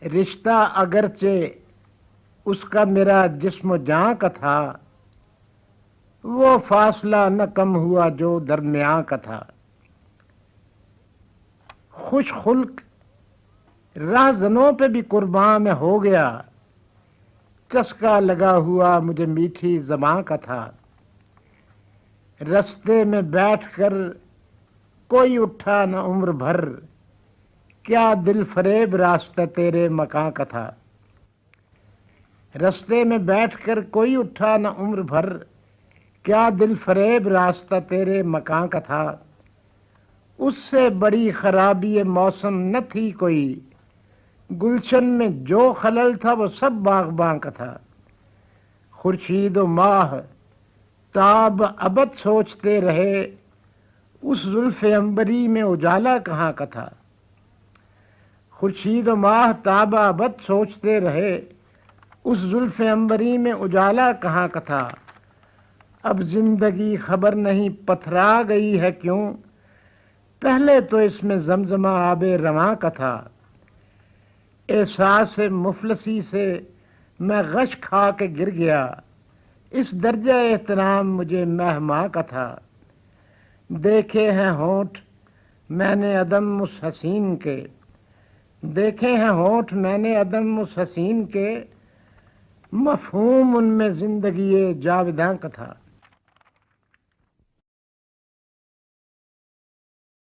رشتہ اگرچہ اس کا میرا جسم و جاں کا تھا، وہ فاصلہ نہ کم ہوا جو درمیاں کا تھا۔ خوش خلق راہزنوں پہ بھی قرباں میں ہو گیا، چسکا لگا ہوا مجھے میٹھی زباں کا تھا۔ رستے میں بیٹھ کر کوئی اٹھا نہ عمر بھر، کیا دل فریب راستہ تیرے مکاں کا تھا۔ رستے میں بیٹھ کر کوئی اٹھا نہ عمر بھر، کیا دل فریب راستہ تیرے مکاں کا تھا۔ اس سے بڑی خرابی موسم نہ تھی کوئی، گلشن میں جو خلل تھا وہ سب باغباں کا تھا۔ خورشید و ماہ تاب ابد سوچتے رہے، اس زلف عنبری میں اجالا کہاں کا تھا۔ خورشید و ماہ تاب ابد سوچتے رہے، اس زلف عنبری میں اجالا کہاں کا تھا۔ اب زندگی خبر نہیں پتھرا گئی ہے کیوں، پہلے تو اس میں زمزمہ آب رواں کا تھا۔ احساس مفلسی سے میں غش کھا کے گر گیا، اس درجہ احترام مجھے مہماں کا تھا۔ دیکھے ہیں ہونٹ میں نے عدم اس حسین کے، دیکھے ہیں ہونٹ میں نے عدم اس حسین کے، مفہوم ان میں زندگی جاوداں کا تھا۔